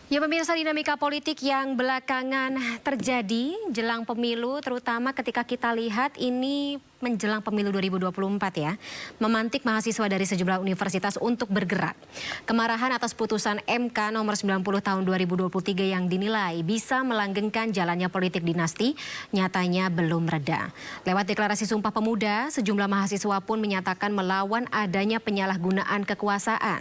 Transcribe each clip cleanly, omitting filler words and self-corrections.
Ya pemirsa, dinamika politik yang belakangan terjadi jelang pemilu, terutama ketika kita lihat ini menjelang pemilu 2024 ya, memantik mahasiswa dari sejumlah universitas untuk bergerak. Kemarahan atas putusan MK nomor 90 tahun 2023 yang dinilai bisa melanggengkan jalannya politik dinasti, nyatanya belum reda. Lewat deklarasi Sumpah Pemuda, sejumlah mahasiswa pun menyatakan melawan adanya penyalahgunaan kekuasaan.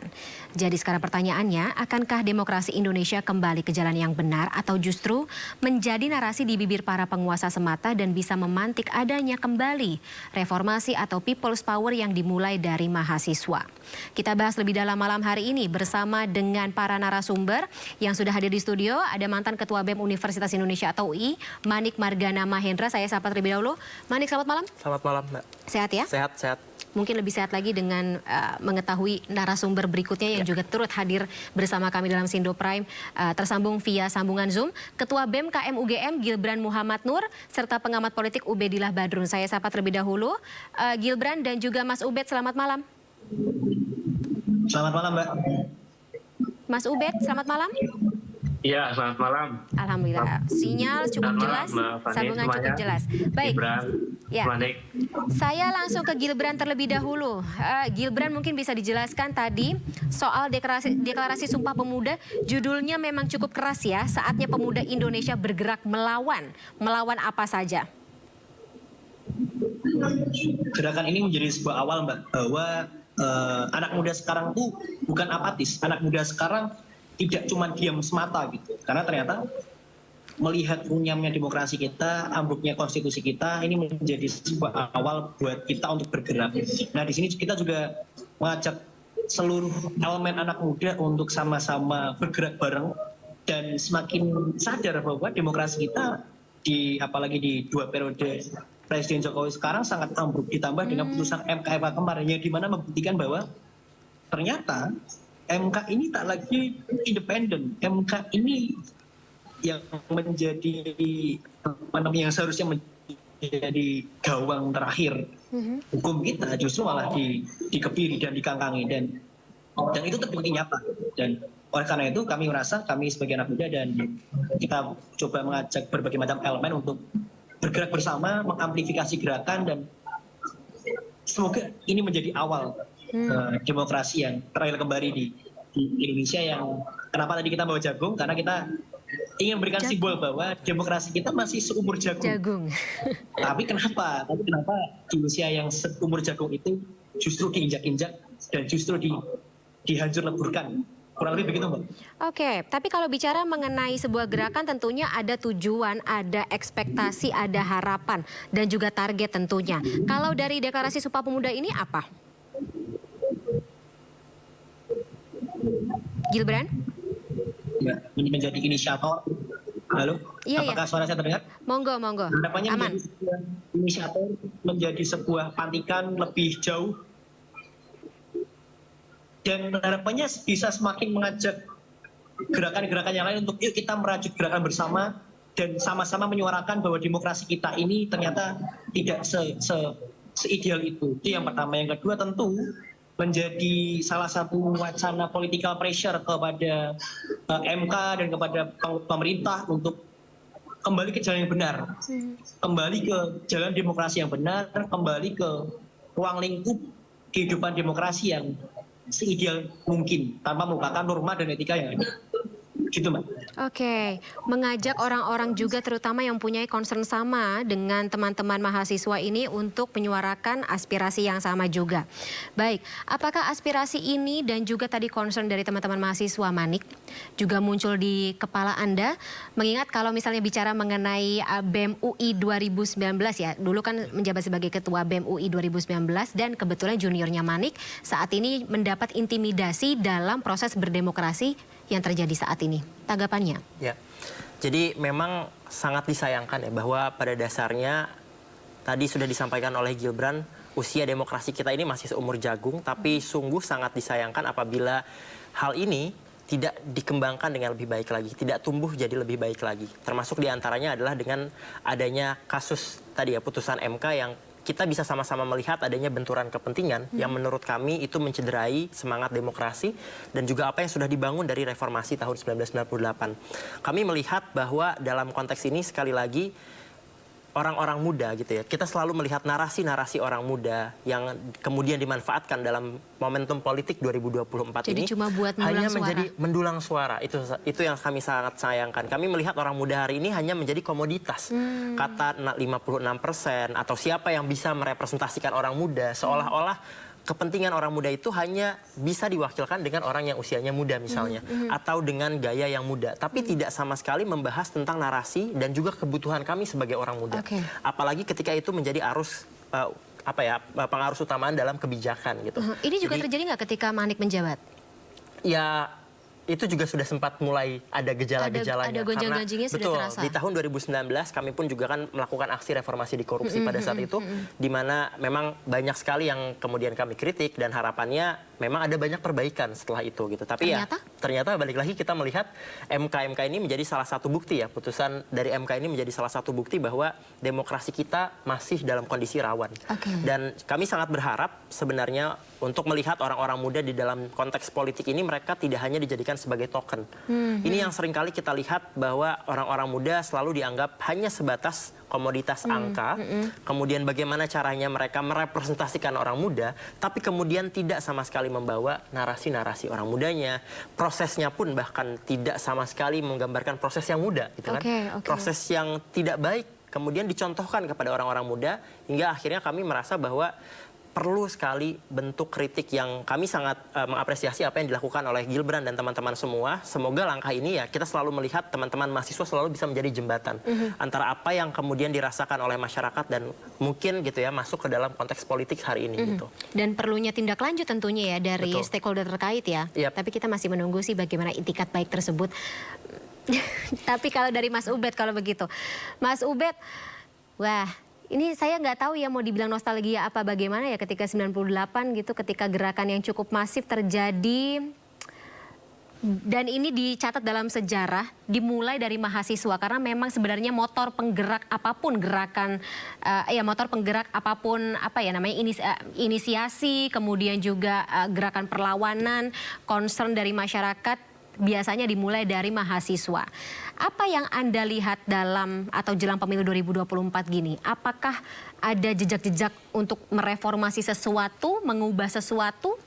Jadi sekarang pertanyaannya, akankah demokrasi Indonesia kembali ke jalan yang benar atau justru menjadi narasi di bibir para penguasa semata dan bisa memantik adanya kembali reformasi atau people's power yang dimulai dari mahasiswa. Kita bahas lebih dalam malam hari ini bersama dengan para narasumber yang sudah hadir di studio. Ada mantan Ketua BEM Universitas Indonesia atau UI, Manik Margana Mahendra. Saya sapa terlebih dahulu. Manik, selamat malam. Selamat malam, Mbak. Sehat ya? Sehat, sehat. Mungkin lebih sehat lagi dengan mengetahui narasumber berikutnya yang juga turut hadir bersama kami dalam Sindo Prime, tersambung via sambungan Zoom, Ketua BEM KM UGM Gilbran Muhammad Nur, serta pengamat politik Ubedillah Badrun. Saya sapa terlebih dahulu, Gilbran dan juga Mas Ubed, selamat malam. Selamat malam, Mbak. Mas Ubed, selamat malam. Iya, selamat malam. Alhamdulillah, sinyal cukup jelas, sambungan cukup jelas. Baik, ya. Saya langsung ke Gilbran terlebih dahulu. Gilbran mungkin bisa dijelaskan tadi soal deklarasi Sumpah Pemuda, judulnya memang cukup keras ya, saatnya pemuda Indonesia bergerak melawan. Melawan apa saja? Gerakan ini menjadi sebuah awal, Mbak, bahwa anak muda sekarang tuh bukan apatis. Anak muda sekarang tidak cuma diam semata gitu, karena ternyata melihat runyamnya demokrasi kita, ambruknya konstitusi kita, ini menjadi sebuah awal buat kita untuk bergerak. Nah, di sini kita juga mengajak seluruh elemen anak muda untuk sama-sama bergerak bareng dan semakin sadar bahwa demokrasi kita apalagi di 2 periode Presiden Jokowi sekarang sangat ambruk, ditambah dengan putusan MK kemarin yang dimana membuktikan bahwa ternyata MK ini tak lagi independen. MK ini yang menjadi yang seharusnya menjadi gawang terakhir hukum kita, justru malah dikebiri dan dikangkangi, dan itu terbukti nyata. Dan oleh karena itu kami merasa, kami sebagai anak muda, dan kita coba mengajak berbagai macam elemen untuk bergerak bersama, mengamplifikasi gerakan, dan semoga ini menjadi awal demokrasi yang terakhir kembali di Indonesia. Yang kenapa tadi kita bawa jagung, karena kita ingin memberikan simbol bahwa demokrasi kita masih seumur jagung. Tapi kenapa di usia yang seumur jagung itu justru diinjak-injak dan justru dihancur leburkan? Kurang lebih begitu, Mbak. Oke, tapi kalau bicara mengenai sebuah gerakan tentunya ada tujuan, ada ekspektasi, ada harapan, dan juga target tentunya. Kalau dari deklarasi Sumpah Pemuda ini apa? Gilbran? Ya, ini menjadi inisiator. Halo? Iya, apakah suara saya terdengar? Monggo. Harapannya Aman. menjadi sebuah inisiator, menjadi sebuah pantikan lebih jauh, dan harapannya bisa semakin mengajak gerakan-gerakan yang lain untuk yuk kita merajut gerakan bersama dan sama-sama menyuarakan bahwa demokrasi kita ini ternyata tidak seideal itu. Itu yang pertama. Yang kedua, tentu menjadi salah satu wacana political pressure kepada MK dan kepada pemerintah untuk kembali ke jalan yang benar, kembali ke jalan demokrasi yang benar, kembali ke ruang lingkup kehidupan demokrasi yang seideal mungkin tanpa melupakan norma dan etika yang ada. Gitu, Mbak. Oke, mengajak orang-orang juga terutama yang punya concern sama dengan teman-teman mahasiswa ini untuk menyuarakan aspirasi yang sama juga. Baik, apakah aspirasi ini dan juga tadi concern dari teman-teman mahasiswa, Manik, juga muncul di kepala Anda? Mengingat kalau misalnya bicara mengenai BEM UI 2019 ya, dulu kan menjabat sebagai Ketua BEM UI 2019 dan kebetulan juniornya Manik saat ini mendapat intimidasi dalam proses berdemokrasi yang terjadi saat ini. Tanggapannya? Ya, jadi memang sangat disayangkan ya bahwa pada dasarnya tadi sudah disampaikan oleh Gilbran, usia demokrasi kita ini masih seumur jagung, tapi sungguh sangat disayangkan apabila hal ini tidak dikembangkan dengan lebih baik lagi, tidak tumbuh jadi lebih baik lagi. Termasuk diantaranya adalah dengan adanya kasus tadi ya, putusan MK yang kita bisa sama-sama melihat adanya benturan kepentingan yang menurut kami itu mencederai semangat demokrasi dan juga apa yang sudah dibangun dari reformasi tahun 1998. Kami melihat bahwa dalam konteks ini sekali lagi orang-orang muda gitu ya, kita selalu melihat narasi-narasi orang muda yang kemudian dimanfaatkan dalam momentum politik 2024 Jadi ini cuma buat hanya mendulang menjadi suara. mendulang suara. Itu yang kami sangat sayangkan. Kami melihat orang muda hari ini hanya menjadi komoditas. Kata 56% atau siapa yang bisa merepresentasikan orang muda seolah-olah kepentingan orang muda itu hanya bisa diwakilkan dengan orang yang usianya muda misalnya, atau dengan gaya yang muda, tapi tidak sama sekali membahas tentang narasi dan juga kebutuhan kami sebagai orang muda. Apalagi ketika itu menjadi arus pengarus utamaan dalam kebijakan gitu. Ini juga terjadi nggak ketika Manik menjabat? Ya, itu juga sudah sempat mulai ada gejala-gejalanya. Ada gonjang-ganjingnya sudah betul, terasa. di tahun 2019 kami pun juga kan melakukan aksi reformasi di korupsi pada saat itu, di mana memang banyak sekali yang kemudian kami kritik dan harapannya memang ada banyak perbaikan setelah itu gitu. Tapi ternyata balik lagi kita melihat MK ini menjadi salah satu bukti ya, putusan dari MK ini menjadi salah satu bukti bahwa demokrasi kita masih dalam kondisi rawan. Dan kami sangat berharap sebenarnya untuk melihat orang-orang muda di dalam konteks politik ini mereka tidak hanya dijadikan sebagai token. Ini yang seringkali kita lihat bahwa orang-orang muda selalu dianggap hanya sebatas komoditas angka, kemudian bagaimana caranya mereka merepresentasikan orang muda, tapi kemudian tidak sama sekali membawa narasi-narasi orang mudanya, prosesnya pun bahkan tidak sama sekali menggambarkan proses yang muda, gitu kan? Proses yang tidak baik kemudian dicontohkan kepada orang-orang muda, hingga akhirnya kami merasa bahwa perlu sekali bentuk kritik yang kami sangat mengapresiasi apa yang dilakukan oleh Gilbran dan teman-teman semua. Semoga langkah ini ya kita selalu melihat teman-teman mahasiswa selalu bisa menjadi jembatan antara apa yang kemudian dirasakan oleh masyarakat dan mungkin gitu ya masuk ke dalam konteks politik hari ini gitu. Dan perlunya tindak lanjut tentunya ya dari stakeholder terkait ya. Tapi kita masih menunggu sih bagaimana itikat baik tersebut. Tapi kalau dari Mas Ubed kalau begitu, Mas Ubed, wah. Ini saya nggak tahu ya mau dibilang nostalgia apa bagaimana ya ketika 98 gitu, ketika gerakan yang cukup masif terjadi. Dan ini dicatat dalam sejarah, dimulai dari mahasiswa. Karena memang sebenarnya motor penggerak apapun gerakan, motor penggerak apapun inisiasi, kemudian juga gerakan perlawanan, concern dari masyarakat, biasanya dimulai dari mahasiswa. Apa yang Anda lihat dalam atau jelang pemilu 2024 gini? Apakah ada jejak-jejak untuk mereformasi sesuatu, mengubah sesuatu?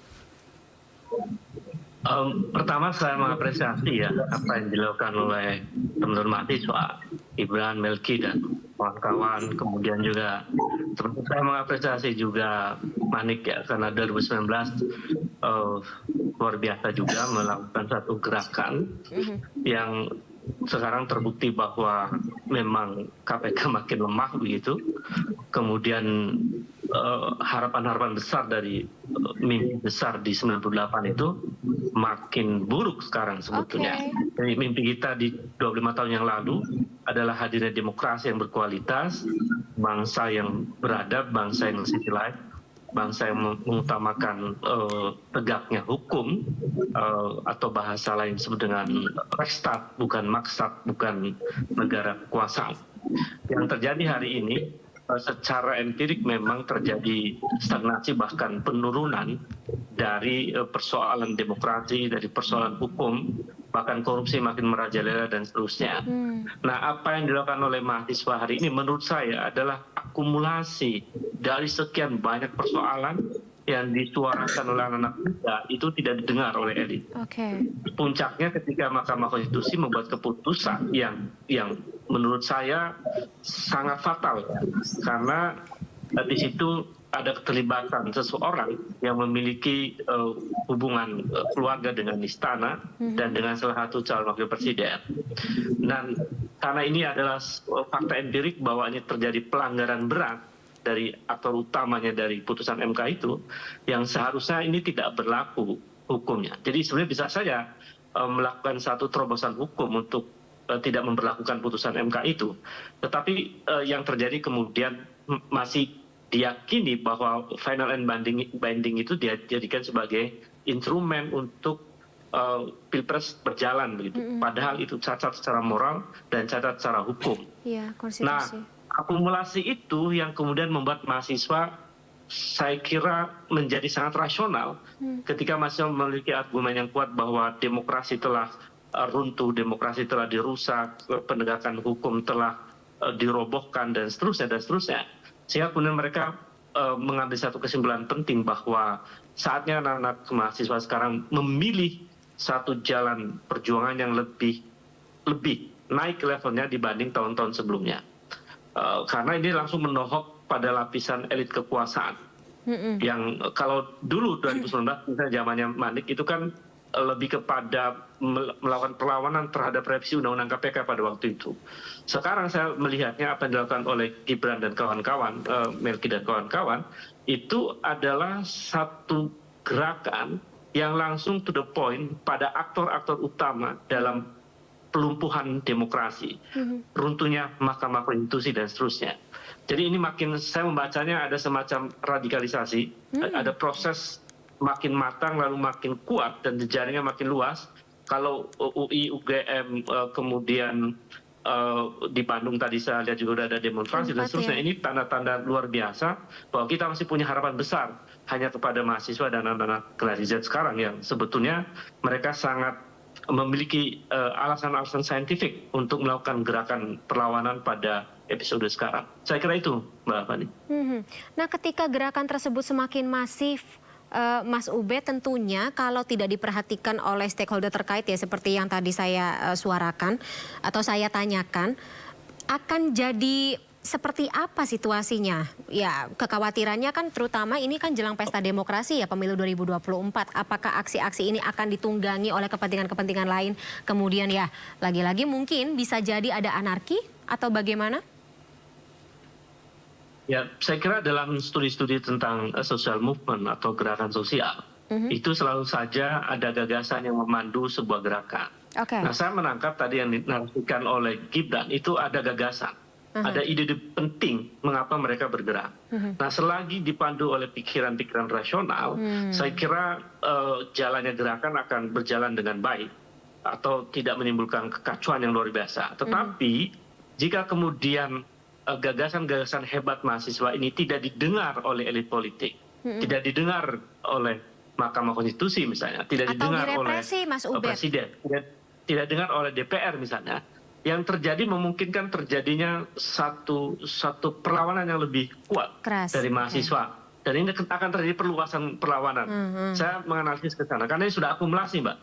Pertama saya mengapresiasi ya apa yang dilakukan oleh teman-teman mahasiswa, Gibran, Melki dan kawan-kawan. Kemudian juga saya mengapresiasi juga Manik ya, karena 2019 luar biasa juga melakukan satu gerakan yang sekarang terbukti bahwa memang KPK makin lemah begitu. Kemudian harapan-harapan besar dari mimpi besar di 98 itu makin buruk sekarang sebetulnya. Jadi mimpi kita di 25 tahun yang lalu adalah hadirnya demokrasi yang berkualitas, bangsa yang beradab, bangsa yang civilized, bangsa yang mengutamakan tegaknya hukum, atau bahasa lain disebut dengan Rechtsstaat, bukan Maksat, bukan negara kekuasaan. Yang terjadi hari ini secara empirik memang terjadi stagnasi bahkan penurunan dari persoalan demokrasi, dari persoalan hukum, bahkan korupsi makin merajalela dan seterusnya. Nah, apa yang dilakukan oleh mahasiswa hari ini menurut saya adalah akumulasi dari sekian banyak persoalan yang disuarakan oleh anak-anak muda itu tidak didengar oleh elit. Puncaknya ketika Mahkamah Konstitusi membuat keputusan yang menurut saya sangat fatal ya. Karena di situ ada keterlibatan seseorang yang memiliki hubungan keluarga dengan istana dan dengan salah satu calon wakil presiden. Dan karena ini adalah fakta empirik bahwa ini terjadi pelanggaran berat dari aktor utamanya dari putusan MK itu, yang seharusnya ini tidak berlaku hukumnya. Jadi sebenarnya bisa saja melakukan satu terobosan hukum untuk tidak memberlakukan putusan MK itu. Tetapi yang terjadi kemudian masih diyakini bahwa final and binding itu dijadikan sebagai instrumen untuk pilpres berjalan begitu. Padahal itu cacat secara moral dan cacat secara hukum. Iya, konstitusi. Nah, akumulasi itu yang kemudian membuat mahasiswa saya kira menjadi sangat rasional ketika mahasiswa memiliki argumen yang kuat bahwa demokrasi telah runtuh, demokrasi telah dirusak, penegakan hukum telah dirobohkan dan seterusnya dan seterusnya. Sehingga kemudian mereka mengambil satu kesimpulan penting bahwa saatnya anak-anak mahasiswa sekarang memilih satu jalan perjuangan yang lebih naik levelnya dibanding tahun-tahun sebelumnya. Karena ini langsung menohok pada lapisan elit kekuasaan. Yang kalau dulu 2019 misalnya zamannya Manik itu kan lebih kepada melakukan perlawanan terhadap revisi Undang-Undang KPK pada waktu itu. Sekarang saya melihatnya apa yang dilakukan oleh Gibran dan kawan-kawan, Melki dan kawan-kawan, itu adalah satu gerakan yang langsung to the point pada aktor-aktor utama dalam pelumpuhan demokrasi, runtuhnya Mahkamah Konstitusi dan seterusnya. Jadi ini makin saya membacanya ada semacam radikalisasi, ada proses makin matang lalu makin kuat dan jejaringnya makin luas. Kalau UI, UGM, kemudian di Bandung tadi saya lihat juga udah ada demonstrasi dan seterusnya. Ini tanda-tanda luar biasa bahwa kita masih punya harapan besar hanya kepada mahasiswa dan anak-anak generasi Z sekarang yang sebetulnya mereka sangat memiliki alasan-alasan saintifik untuk melakukan gerakan perlawanan pada episode sekarang. Saya kira itu, Mbak Fani. Nah, ketika gerakan tersebut semakin masif, Mas Ubed, tentunya kalau tidak diperhatikan oleh stakeholder terkait ya seperti yang tadi saya suarakan atau saya tanyakan, akan jadi seperti apa situasinya? Ya, kekhawatirannya kan terutama ini kan jelang pesta demokrasi ya, pemilu 2024. Apakah aksi-aksi ini akan ditunggangi oleh kepentingan-kepentingan lain? Kemudian ya, lagi-lagi mungkin bisa jadi ada anarki atau bagaimana? Ya, saya kira dalam studi-studi tentang social movement atau gerakan sosial, itu selalu saja ada gagasan yang memandu sebuah gerakan. Nah, saya menangkap tadi yang dinarasikan oleh Gibran, itu ada gagasan. Ada ide penting mengapa mereka bergerak. Nah, selagi dipandu oleh pikiran-pikiran rasional, saya kira jalannya gerakan akan berjalan dengan baik atau tidak menimbulkan kekacauan yang luar biasa. Tetapi jika kemudian gagasan-gagasan hebat mahasiswa ini tidak didengar oleh elit politik, tidak didengar oleh Mahkamah Konstitusi misalnya, tidak didengar oleh Presiden, tidak didengar oleh DPR misalnya, yang terjadi memungkinkan terjadinya satu perlawanan yang lebih kuat dari mahasiswa. Dan ini akan terjadi perluasan perlawanan. Saya menganalisis ke sana, karena ini sudah akumulasi, Mbak.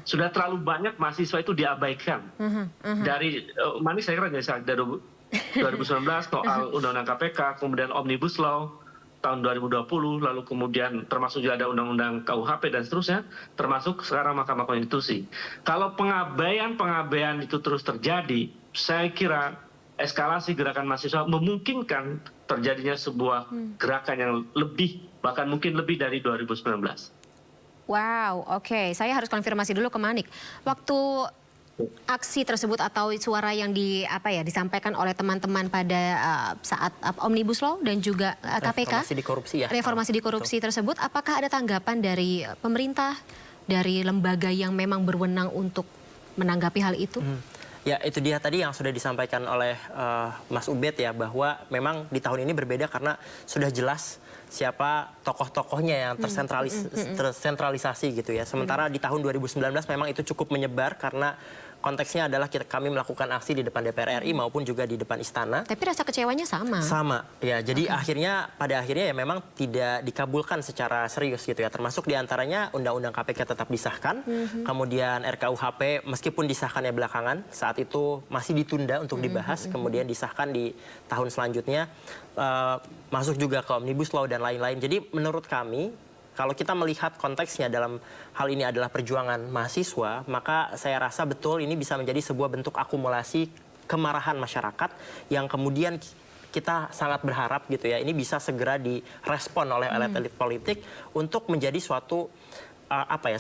Sudah terlalu banyak mahasiswa itu diabaikan. Dari, Manik saya kira dari 2019 soal Undang-Undang KPK, kemudian Omnibus Law tahun 2020, lalu kemudian termasuk juga ada Undang-Undang KUHP dan seterusnya, termasuk sekarang Mahkamah Konstitusi. Kalau pengabaian itu terus terjadi, saya kira eskalasi gerakan mahasiswa memungkinkan terjadinya sebuah gerakan yang lebih, bahkan mungkin lebih dari 2019. Wow, oke. Saya harus konfirmasi dulu ke Manik. Waktu aksi tersebut atau suara yang disampaikan oleh teman-teman pada saat Omnibus Law dan juga KPK, reformasi di korupsi ya. Reformasi di korupsi tersebut, apakah ada tanggapan dari pemerintah, dari lembaga yang memang berwenang untuk menanggapi hal itu? Ya, itu dia tadi yang sudah disampaikan oleh Mas Ubed ya, bahwa memang di tahun ini berbeda karena sudah jelas siapa tokoh-tokohnya yang tersentralisasi gitu ya. Sementara di tahun 2019 memang itu cukup menyebar karena konteksnya adalah kami melakukan aksi di depan DPR RI maupun juga di depan istana. Tapi rasa kecewanya sama. Sama, ya. Jadi pada akhirnya ya memang tidak dikabulkan secara serius gitu ya. Termasuk diantaranya Undang-Undang KPK tetap disahkan, kemudian RKUHP meskipun disahkannya belakangan, saat itu masih ditunda untuk dibahas, kemudian disahkan di tahun selanjutnya, masuk juga ke Omnibus Law dan lain-lain. Jadi menurut kami, kalau kita melihat konteksnya dalam hal ini adalah perjuangan mahasiswa, maka saya rasa betul ini bisa menjadi sebuah bentuk akumulasi kemarahan masyarakat yang kemudian kita sangat berharap gitu ya, ini bisa segera direspon oleh elit-elit politik untuk menjadi suatu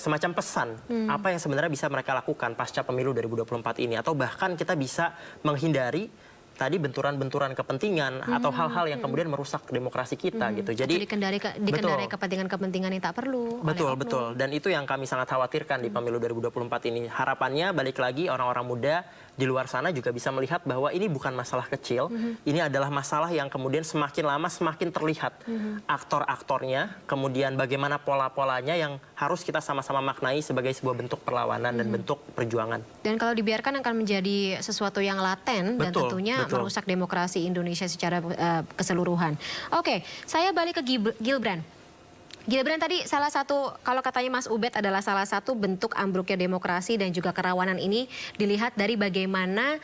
semacam pesan apa yang sebenarnya bisa mereka lakukan pasca pemilu 2024 ini, atau bahkan kita bisa menghindari tadi benturan-benturan kepentingan atau hal-hal yang kemudian merusak demokrasi kita gitu. Jadi dikendarai kepentingan-kepentingan yang tak perlu. Betul. Dan itu yang kami sangat khawatirkan di pemilu 2024 ini. Harapannya balik lagi orang-orang muda di luar sana juga bisa melihat bahwa ini bukan masalah kecil, ini adalah masalah yang kemudian semakin lama semakin terlihat aktor-aktornya, kemudian bagaimana pola-polanya yang harus kita sama-sama maknai sebagai sebuah bentuk perlawanan dan bentuk perjuangan. Dan kalau dibiarkan akan menjadi sesuatu yang laten dan Betul, tentunya betul. merusak demokrasi Indonesia secara keseluruhan. Oke, saya balik ke Gilbran. Gilbran tadi salah satu, kalau katanya Mas Ubed adalah salah satu bentuk ambruknya demokrasi dan juga kerawanan ini dilihat dari bagaimana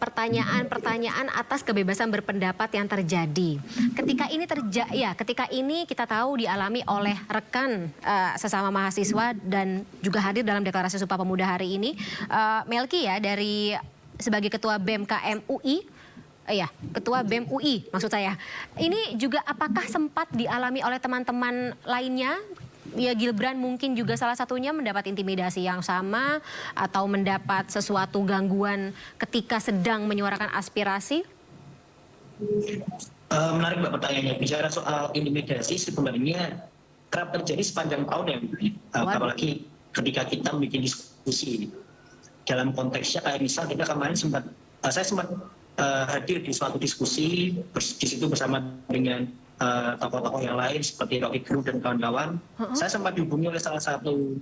pertanyaan-pertanyaan atas kebebasan berpendapat yang terjadi. Ketika ini kita tahu dialami oleh rekan sesama mahasiswa dan juga hadir dalam Deklarasi Sumpah Pemuda hari ini, Melki ya dari sebagai Ketua BEM KM UI. Ketua BEM UI maksud saya. Ini juga apakah sempat dialami oleh teman-teman lainnya? Ya Gilbran mungkin juga salah satunya mendapat intimidasi yang sama atau mendapat sesuatu gangguan ketika sedang menyuarakan aspirasi? Menarik Mbak pertanyaannya. Bicara soal intimidasi sebenarnya kerap terjadi sepanjang tahun ya. Apalagi ketika kita bikin diskusi. Dalam konteksnya kayak misal kita kemarin saya sempat hadir di suatu diskusi di situ bersama dengan tokoh-tokoh yang lain seperti Rocky Gerung dan kawan-kawan. Saya sempat dihubungi oleh salah satu,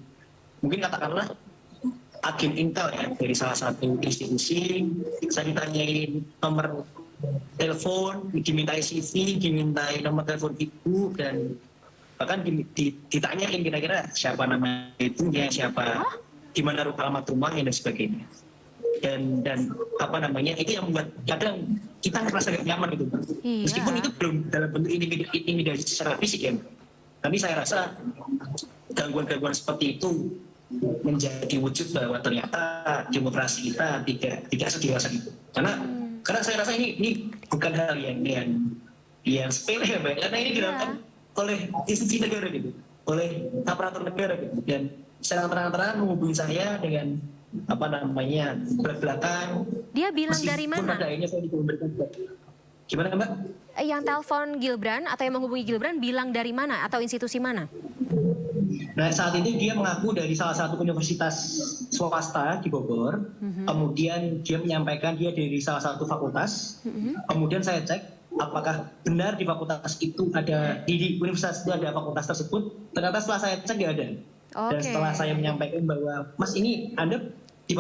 mungkin katakanlah agen Intel ya, dari salah satu institusi. Saya ditanyain nomor telepon, dimintai CV, dimintai nomor telepon ibu, dan bahkan ditanyain kira-kira siapa nama ibunya, siapa, di mana alamat rumahnya dan sebagainya. Dan apa namanya, itu yang membuat kadang kita merasa gak nyaman gitu. Iya. Meskipun itu belum dalam bentuk intimidasi secara fisik ya, tapi saya rasa gangguan-gangguan seperti itu menjadi wujud bahwa ternyata demokrasi kita tidak sedewasa itu. Karena saya rasa ini bukan hal yang sepele ya, Mbak. Karena ini dilakukan oleh institusi negara gitu, oleh aparatur negara gitu, dan secara terang-terangan menghubungi saya dengan apa namanya belak-belakan. Dia bilang dari mana? Gimana Mbak? Yang telepon Gilbran atau yang menghubungi Gilbran bilang dari mana atau institusi mana? Nah saat itu dia mengaku dari salah satu universitas swasta di Bogor. Kemudian dia menyampaikan dia dari salah satu fakultas. Kemudian saya cek apakah benar di fakultas itu ada, di universitas itu ada fakultas tersebut. Ternyata setelah saya cek nggak ada. Dan setelah saya menyampaikan bahwa Mas ini Anda di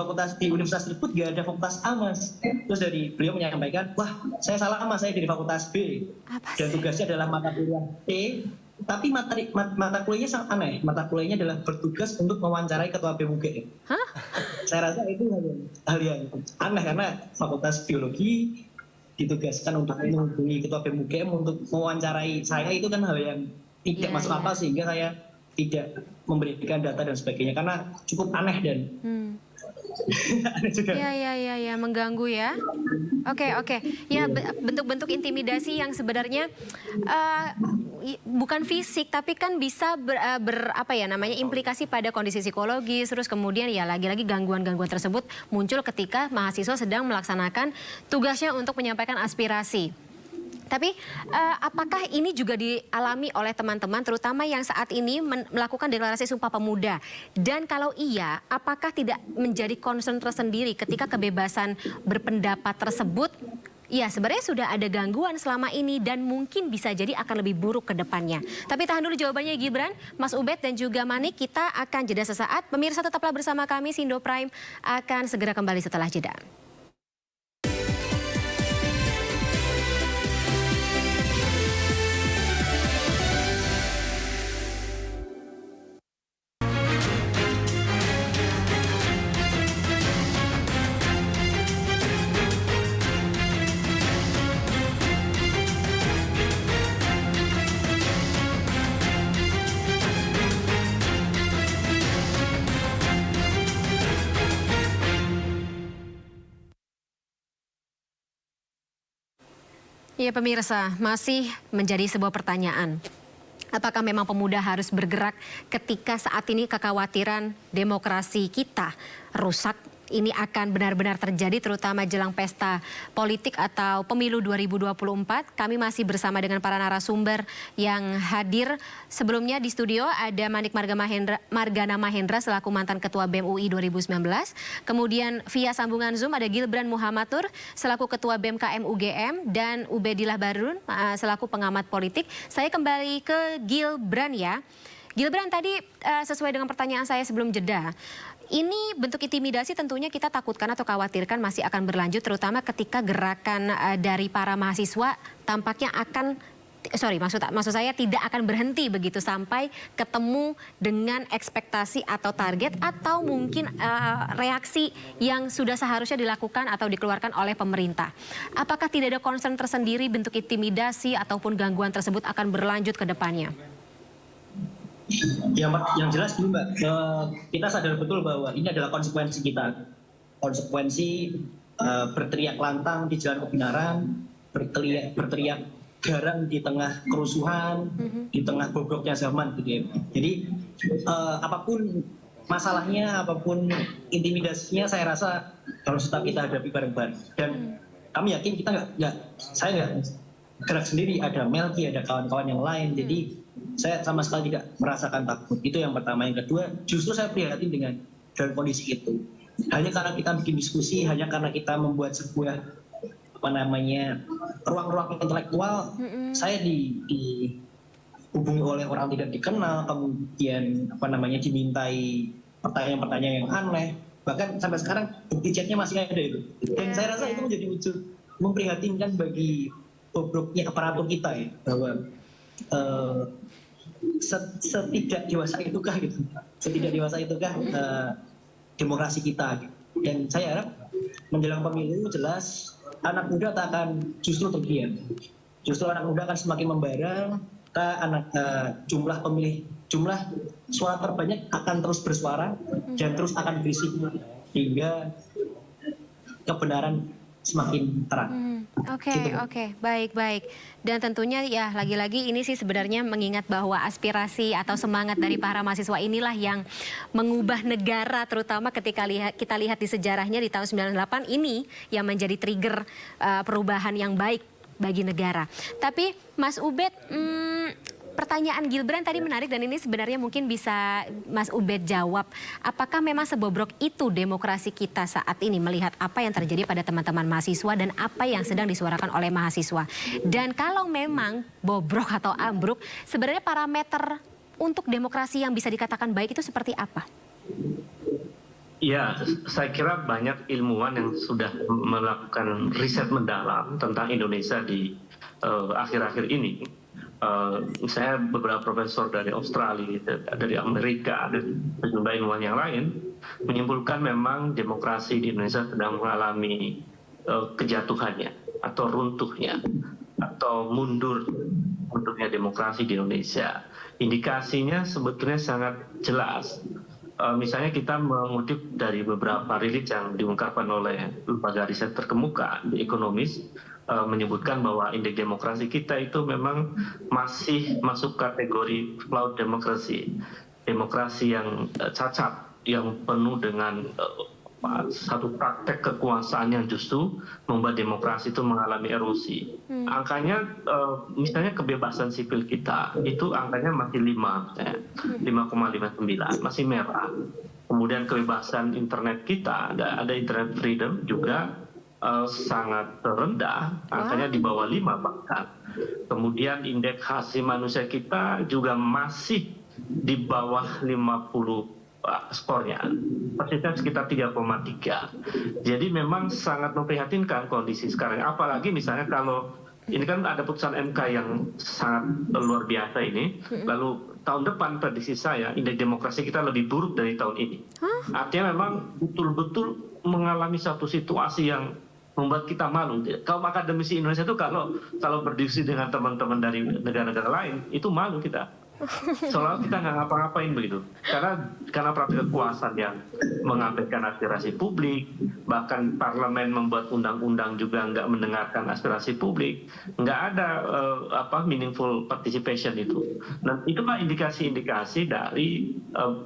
universitas tersebut nggak ada fakultas A Mas. Terus dari beliau menyampaikan, wah saya salah Mas, saya dari fakultas B. Dan tugasnya adalah mata kuliah E. Tapi mata kuliahnya sangat aneh. Mata kuliahnya adalah bertugas untuk mewawancarai ketua BEM UGM. Saya rasa itu hal yang aneh karena fakultas biologi ditugaskan untuk menghubungi ketua BEM UGM untuk mewawancarai saya, itu kan hal yang tidak masuk akal sehingga saya tidak memberikan data dan sebagainya karena cukup aneh dan aneh juga. Ya, mengganggu ya. Oke. Ya, bentuk-bentuk intimidasi yang sebenarnya bukan fisik tapi kan bisa implikasi pada kondisi psikologis. Terus kemudian ya lagi-lagi gangguan-gangguan tersebut muncul ketika mahasiswa sedang melaksanakan tugasnya untuk menyampaikan aspirasi. Tapi apakah ini juga dialami oleh teman-teman terutama yang saat ini melakukan deklarasi Sumpah Pemuda? Dan kalau iya, apakah tidak menjadi concern tersendiri ketika kebebasan berpendapat tersebut ya sebenarnya sudah ada gangguan selama ini dan mungkin bisa jadi akan lebih buruk ke depannya. Tapi tahan dulu jawabannya Gibran, Mas Ubed dan juga Manik, kita akan jeda sesaat. Pemirsa tetaplah bersama kami, Sindo Prime akan segera kembali setelah jeda. Ya pemirsa, masih menjadi sebuah pertanyaan. Apakah memang pemuda harus bergerak ketika saat ini kekhawatiran demokrasi kita rusak ini akan benar-benar terjadi terutama jelang pesta politik atau pemilu 2024. Kami masih bersama dengan para narasumber yang hadir. Sebelumnya di studio ada Manik Margana Mahendra selaku mantan Ketua BEM UI 2019. Kemudian via sambungan Zoom ada Gilbran Muhammad Nur selaku Ketua BEMKM UGM dan Ubedillah Barun selaku pengamat politik. Saya kembali ke Gilbran ya. Gilbran, tadi sesuai dengan pertanyaan saya sebelum jeda, ini bentuk intimidasi tentunya kita takutkan atau khawatirkan masih akan berlanjut, terutama ketika gerakan dari para mahasiswa tampaknya akan, maksud saya tidak akan berhenti begitu sampai ketemu dengan ekspektasi atau target atau mungkin reaksi yang sudah seharusnya dilakukan atau dikeluarkan oleh pemerintah. Apakah tidak ada concern tersendiri bentuk intimidasi ataupun gangguan tersebut akan berlanjut ke depannya? Yang jelas dulu Mbak, kita sadar betul bahwa ini adalah konsekuensi kita. Konsekuensi berteriak lantang di jalan kebenaran, berteriak garang di tengah kerusuhan, di tengah bobroknya zaman gitu ya. Jadi apapun masalahnya, apapun intimidasinya, saya rasa harus tetap kita hadapi bareng-bareng. Dan kami yakin kita saya nggak gerak sendiri, ada Melki, ada kawan-kawan yang lain. Jadi saya sama sekali tidak merasakan takut. Itu yang pertama. Yang kedua, justru saya prihatin dengan kondisi itu. Hanya karena kita bikin diskusi, hanya karena kita membuat sebuah ruang-ruang intelektual, saya dihubungi oleh orang tidak dikenal, kemudian dimintai pertanyaan-pertanyaan yang aneh. Bahkan sampai sekarang bukti chatnya masih ada itu. Dan saya rasa itu menjadi wujud memprihatinkan bagi bobroknya aparatur kita ya, bahwa setidak dewasa itukah demokrasi kita gitu. Dan saya harap menjelang pemilu jelas anak muda tak akan justru terdiam. Justru anak muda akan semakin membara, jumlah suara terbanyak akan terus bersuara dan terus akan berisik hingga kebenaran semakin terang. Oke, baik. Dan tentunya ya lagi-lagi ini sih sebenarnya mengingat bahwa aspirasi atau semangat dari para mahasiswa inilah yang mengubah negara, terutama ketika kita lihat di sejarahnya di tahun 98 ini yang menjadi trigger perubahan yang baik bagi negara. Tapi Mas Ubed, pertanyaan Gilbran tadi menarik dan ini sebenarnya mungkin bisa Mas Ubed jawab. Apakah memang sebobrok itu demokrasi kita saat ini melihat apa yang terjadi pada teman-teman mahasiswa dan apa yang sedang disuarakan oleh mahasiswa? Dan kalau memang bobrok atau ambruk, sebenarnya parameter untuk demokrasi yang bisa dikatakan baik itu seperti apa? Ya, saya kira banyak ilmuwan yang sudah melakukan riset mendalam tentang Indonesia di akhir-akhir ini. Saya beberapa profesor dari Australia, dari Amerika, dan sejumlah ilmuwan yang lain menyimpulkan memang demokrasi di Indonesia sedang mengalami kejatuhannya atau runtuhnya atau mundurnya demokrasi di Indonesia. Indikasinya sebetulnya sangat jelas. Misalnya kita mengutip dari beberapa rilis yang diungkapkan oleh lembaga riset terkemuka di Ekonomis, menyebutkan bahwa indeks demokrasi kita itu memang masih masuk kategori flawed democracy, demokrasi yang cacat, yang penuh dengan satu praktek kekuasaan yang justru membuat demokrasi itu mengalami erosi. Angkanya misalnya kebebasan sipil kita itu angkanya masih 5,59, masih merah. Kemudian kebebasan internet kita, ada internet freedom juga sangat rendah, angkanya di bawah 5 bahkan. Kemudian indeks hak asasi manusia kita juga masih di bawah 50 skornya, persisnya sekitar 3,3. Jadi memang sangat memprihatinkan kondisi sekarang. Apalagi misalnya kalau ini kan ada putusan MK yang sangat luar biasa ini, lalu tahun depan prediksi saya indeks demokrasi kita lebih buruk dari tahun ini. Artinya memang betul-betul mengalami satu situasi yang membuat kita malu. Kaum akademisi Indonesia itu kalau berdiskusi dengan teman-teman dari negara-negara lain itu malu kita. Seolah kita nggak ngapa-ngapain begitu. Karena praktik kekuasaan yang mengabaikan aspirasi publik, bahkan parlemen membuat undang-undang juga nggak mendengarkan aspirasi publik, nggak ada meaningful participation itu. Nah, itulah indikasi-indikasi dari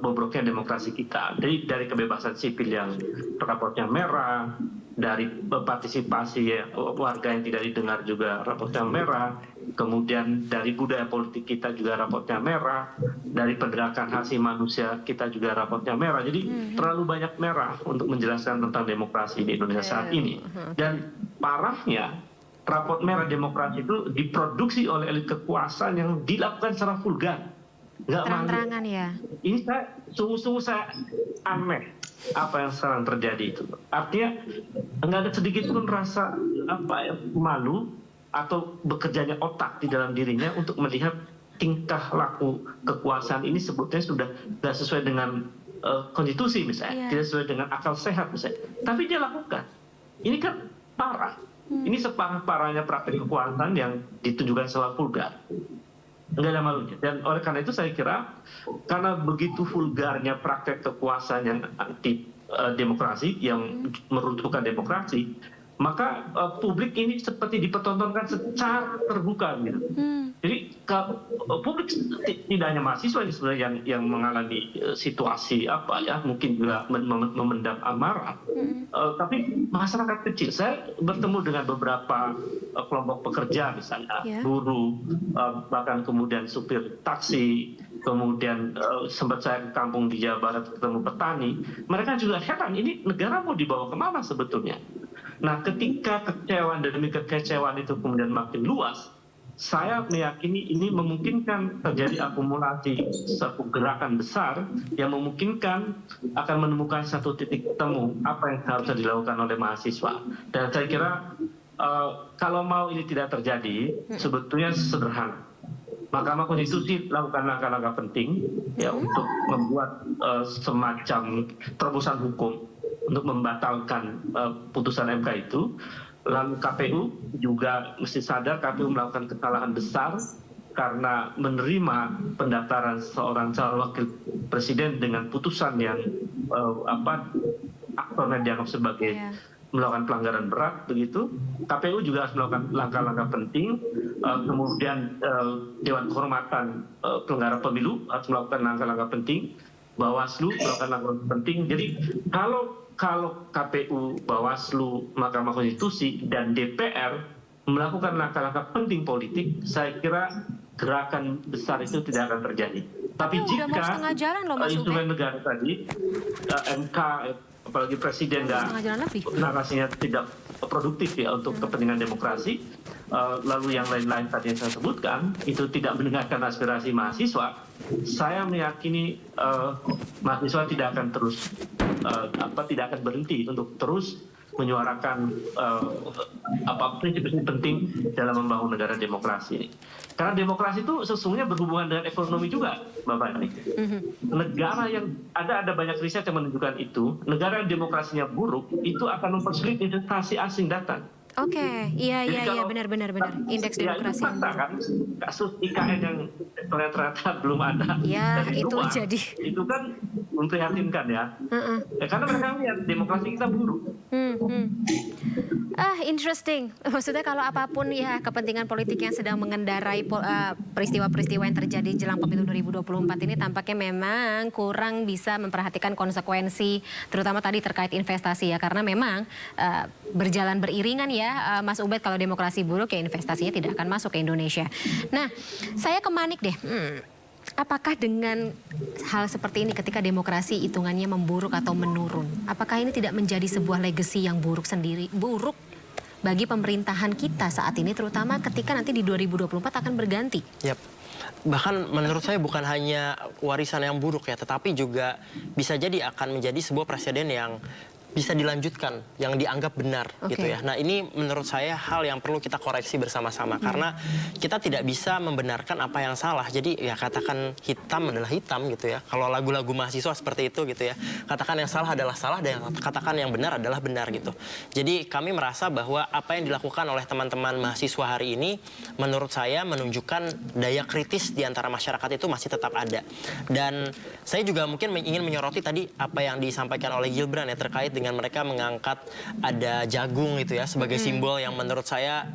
bobroknya demokrasi kita. Dari kebebasan sipil yang rapotnya merah, dari partisipasi warga yang tidak didengar juga rapotnya merah, kemudian dari budaya politik kita juga rapotnya merah, dari pergerakan hak asasi manusia kita juga rapotnya merah. Jadi terlalu banyak merah untuk menjelaskan tentang demokrasi di Indonesia saat ini. Dan parahnya, rapot merah demokrasi itu diproduksi oleh elit kekuasaan yang dilakukan secara vulgar. Terang-terangan ya. Ini sungguh-sungguh saya aneh apa yang sekarang terjadi itu. Artinya nggak ada sedikit pun rasa malu atau bekerjanya otak di dalam dirinya untuk melihat tingkah laku kekuasaan ini sebetulnya sudah tidak sesuai dengan konstitusi misalnya, tidak sesuai dengan akal sehat misalnya. Tapi dia lakukan. Ini kan parah. Ini separah-parahnya praktik kekuasaan yang ditunjukkan secara vulgar. Nggak ada malunya. Dan oleh karena itu saya kira karena begitu vulgarnya praktek kekuasaan yang anti demokrasi, yang meruntuhkan demokrasi, maka publik ini seperti dipertontonkan secara terbuka gitu. Jadi publik tidak hanya mahasiswa ini sebenarnya yang mengalami situasi mungkin juga memendam amarah, tapi masyarakat kecil. Saya bertemu dengan beberapa kelompok pekerja misalnya, buruh, bahkan kemudian supir taksi, kemudian sempat saya ke kampung di Jawa Barat ketemu petani. Mereka juga heran, ini negara mau dibawa kemana sebetulnya? Nah, ketika kekecewaan demi kekecewaan itu kemudian makin luas, saya meyakini ini memungkinkan terjadi akumulasi satu gerakan besar yang memungkinkan akan menemukan satu titik temu apa yang harus dilakukan oleh mahasiswa. Dan saya kira kalau mau ini tidak terjadi, sebetulnya sederhana. Mahkamah Konstitusi lakukan langkah-langkah penting ya untuk membuat semacam terobosan hukum untuk membatalkan putusan MK itu. Lalu KPU juga mesti sadar KPU melakukan kesalahan besar karena menerima pendaftaran seorang calon wakil presiden dengan putusan yang aktornya dianggap sebagai melakukan pelanggaran berat begitu. KPU juga harus melakukan langkah-langkah penting. Kemudian Dewan Kehormatan Penyelenggara Pemilu harus melakukan langkah-langkah penting. Bawaslu melakukan langkah penting. Jadi kalau KPU, Bawaslu, Mahkamah Konstitusi, dan DPR melakukan langkah-langkah penting politik, saya kira gerakan besar itu tidak akan terjadi. Tapi jika instrumen negara tadi, MK, apalagi presiden dan narasinya tidak produktif ya untuk kepentingan demokrasi, lalu yang lain-lain tadi yang saya sebutkan, itu tidak mendengarkan aspirasi mahasiswa, saya meyakini mahasiswa tidak akan terus tidak akan berhenti untuk terus menyuarakan prinsip-prinsip penting dalam membangun negara demokrasi ini. Karena demokrasi itu sesungguhnya berhubungan dengan ekonomi juga, Bapak ini. Negara yang ada banyak riset yang menunjukkan itu, negara yang demokrasinya buruk itu akan mempersulit investasi asing datang. Oke, iya benar. Indeks demokrasi. Itu fakta kan, kasus IKN yang ternyata belum ada dari luar, itu kan memprihatinkan ya. Karena mereka lihat demokrasi kita buruk. Interesting. Maksudnya kalau apapun ya kepentingan politik yang sedang mengendarai peristiwa-peristiwa yang terjadi jelang pemilu 2024 ini tampaknya memang kurang bisa memperhatikan konsekuensi, terutama tadi terkait investasi ya, karena memang berjalan beriringan ya, Mas Ubed, kalau demokrasi buruk ya investasinya tidak akan masuk ke Indonesia. Nah, saya ke Manik deh. Apakah dengan hal seperti ini ketika demokrasi hitungannya memburuk atau menurun, apakah ini tidak menjadi sebuah legacy yang buruk bagi pemerintahan kita saat ini, terutama ketika nanti di 2024 akan berganti? Bahkan menurut saya bukan hanya warisan yang buruk ya, tetapi juga bisa jadi akan menjadi sebuah presiden yang bisa dilanjutkan yang dianggap benar gitu ya. Nah, ini menurut saya hal yang perlu kita koreksi bersama-sama karena kita tidak bisa membenarkan apa yang salah. Jadi ya katakan hitam adalah hitam gitu ya. Kalau lagu-lagu mahasiswa seperti itu gitu ya. Katakan yang salah adalah salah dan katakan yang benar adalah benar gitu. Jadi kami merasa bahwa apa yang dilakukan oleh teman-teman mahasiswa hari ini menurut saya menunjukkan daya kritis di antara masyarakat itu masih tetap ada. Dan saya juga mungkin ingin menyoroti tadi apa yang disampaikan oleh Gilbran ya terkait dengan mereka mengangkat ada jagung gitu ya sebagai simbol yang menurut saya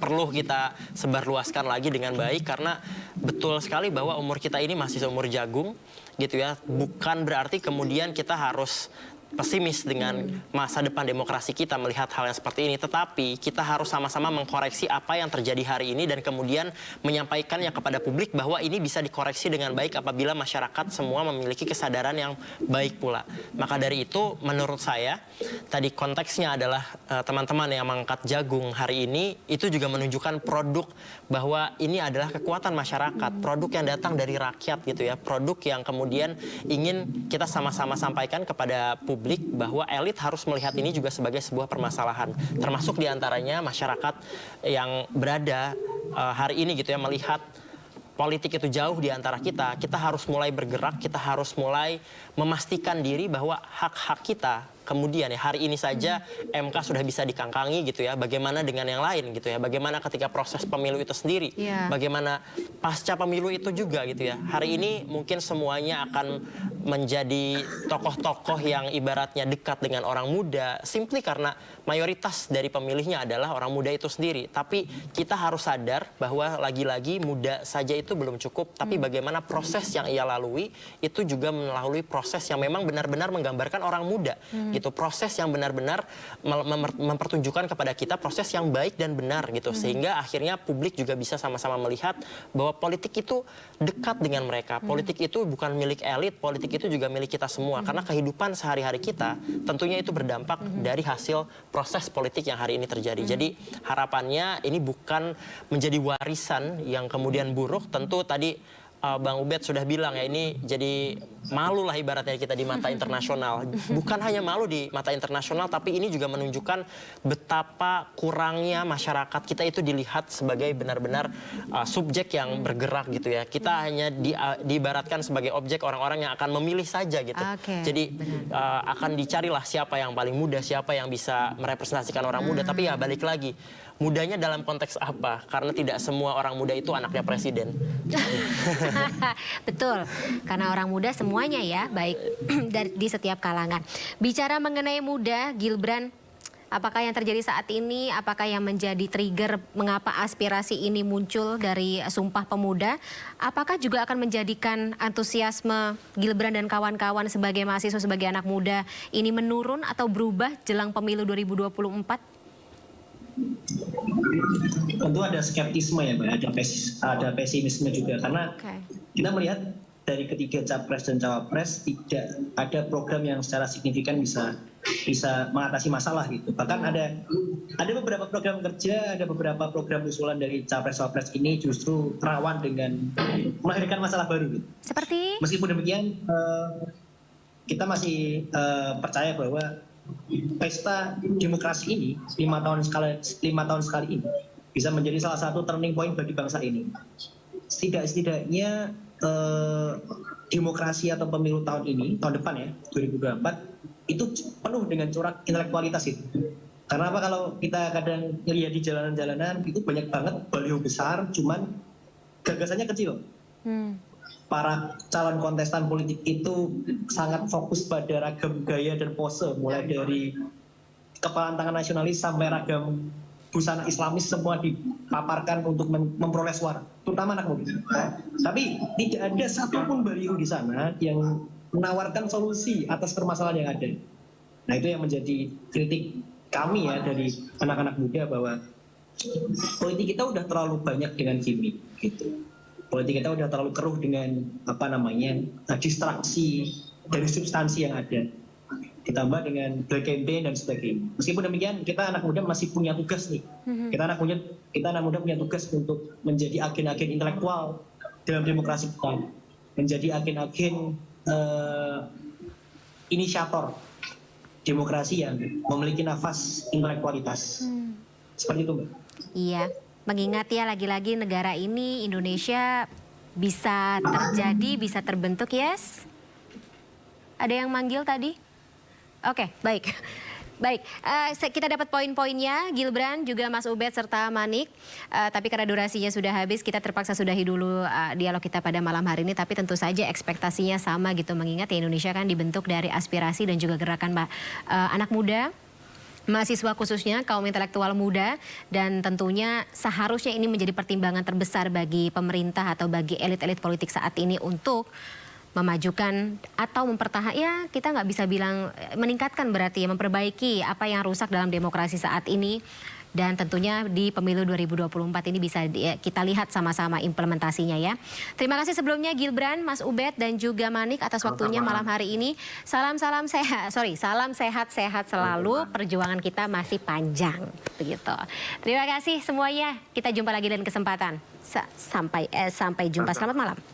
perlu kita sebarluaskan lagi dengan baik karena betul sekali bahwa umur kita ini masih seumur jagung gitu ya. Bukan berarti kemudian kita harus pesimis dengan masa depan demokrasi kita melihat hal yang seperti ini. Tetapi kita harus sama-sama mengkoreksi apa yang terjadi hari ini dan kemudian menyampaikannya kepada publik bahwa ini bisa dikoreksi dengan baik apabila masyarakat semua memiliki kesadaran yang baik pula. Maka dari itu menurut saya tadi konteksnya adalah teman-teman yang mengangkat jagung hari ini itu juga menunjukkan produk bahwa ini adalah kekuatan masyarakat, produk yang datang dari rakyat gitu ya, produk yang kemudian ingin kita sama-sama sampaikan kepada publik bahwa elit harus melihat ini juga sebagai sebuah permasalahan, termasuk diantaranya masyarakat yang berada hari ini gitu ya melihat politik itu jauh di antara kita. Kita harus mulai bergerak, kita harus mulai memastikan diri bahwa hak-hak kita kemudian ya hari ini saja MK sudah bisa dikangkangi gitu ya. Bagaimana dengan yang lain gitu ya? Bagaimana ketika proses pemilu itu sendiri? Bagaimana pasca pemilu itu juga gitu ya? Hari ini mungkin semuanya akan menjadi tokoh-tokoh yang ibaratnya dekat dengan orang muda, simply karena mayoritas dari pemilihnya adalah orang muda itu sendiri. Tapi kita harus sadar bahwa lagi-lagi muda saja itu belum cukup, tapi bagaimana proses yang ia lalui itu juga melalui proses yang memang benar-benar menggambarkan orang muda. Gitu, proses yang benar-benar mempertunjukkan kepada kita proses yang baik dan benar gitu, sehingga akhirnya publik juga bisa sama-sama melihat bahwa politik itu dekat dengan mereka. Politik itu bukan milik elit, politik itu juga milik kita semua karena kehidupan sehari-hari kita tentunya itu berdampak dari hasil proses politik yang hari ini terjadi. Jadi harapannya ini bukan menjadi warisan yang kemudian buruk. Tentu tadi Bang Ubed sudah bilang ya ini jadi malu lah ibaratnya kita di mata internasional. Bukan hanya malu di mata internasional tapi ini juga menunjukkan betapa kurangnya masyarakat kita itu dilihat sebagai benar-benar subjek yang bergerak gitu ya. Kita hanya diibaratkan sebagai objek orang-orang yang akan memilih saja gitu. Jadi akan dicarilah siapa yang paling muda, siapa yang bisa merepresentasikan orang muda. Tapi ya balik lagi, mudanya dalam konteks apa? Karena tidak semua orang muda itu anaknya presiden. Betul, karena orang muda semuanya ya, baik di setiap kalangan. Bicara mengenai muda, Gilbran, apakah yang terjadi saat ini, apakah yang menjadi trigger mengapa aspirasi ini muncul dari Sumpah Pemuda? Apakah juga akan menjadikan antusiasme Gilbran dan kawan-kawan sebagai mahasiswa, sebagai anak muda ini menurun atau berubah jelang pemilu 2024? Tentu ada skeptisme ya Mbak, ada pesimisme juga karena kita melihat dari ketiga capres dan cawapres tidak ada program yang secara signifikan bisa mengatasi masalah gitu. Bahkan ada beberapa program kerja, ada beberapa program usulan dari capres-cawapres ini justru rawan dengan melahirkan masalah baru gitu. Seperti? Meskipun demikian kita masih percaya bahwa pesta demokrasi ini 5 tahun sekali ini bisa menjadi salah satu turning point bagi bangsa ini. Setidaknya demokrasi atau pemilu tahun depan ya 2024 itu penuh dengan corak intelektualitas itu. Karena apa, kalau kita kadang lihat di jalanan-jalanan itu banyak banget baliho besar, cuman gagasannya kecil. Para calon kontestan politik itu sangat fokus pada ragam gaya dan pose, mulai dari kepalan tangan nasionalis sampai ragam busana Islamis, semua dipaparkan untuk memperoleh suara, terutama anak muda. Tapi tidak ada satupun baliho di sana yang menawarkan solusi atas permasalahan yang ada. Nah, itu yang menjadi kritik kami ya dari anak-anak muda, bahwa politik kita udah terlalu banyak dengan gimmick gitu. Politik kita udah terlalu keruh dengan distraksi dari substansi yang ada, ditambah dengan black campaign dan sebagainya. Meskipun demikian, kita anak muda masih punya tugas nih. Kita anak muda punya tugas untuk menjadi agen-agen intelektual dalam demokrasi kita, menjadi agen-agen inisiator demokrasi yang memiliki nafas intelektualitas. Seperti itu, Mbak. Iya, mengingat ya lagi-lagi negara ini Indonesia bisa terjadi, bisa terbentuk, yes? Ada yang manggil tadi? Oke, baik. Baik, kita dapat poin-poinnya, Gilbran, juga Mas Ubed, serta Manik. Tapi karena durasinya sudah habis, kita terpaksa sudahi dulu dialog kita pada malam hari ini. Tapi tentu saja ekspektasinya sama gitu, mengingat ya Indonesia kan dibentuk dari aspirasi dan juga gerakan anak muda, mahasiswa khususnya, kaum intelektual muda. Dan tentunya seharusnya ini menjadi pertimbangan terbesar bagi pemerintah atau bagi elit-elit politik saat ini untuk memajukan atau mempertahankan, ya kita nggak bisa bilang meningkatkan, berarti ya memperbaiki apa yang rusak dalam demokrasi saat ini. Dan tentunya di pemilu 2024 ini bisa kita lihat sama-sama implementasinya ya. Terima kasih sebelumnya Gilbran, Mas Ubed, dan juga Manik atas waktunya malam hari ini. Salam sehat selalu. Perjuangan kita masih panjang, begitu. Terima kasih semuanya. Kita jumpa lagi dalam kesempatan. Sampai jumpa. Selamat malam.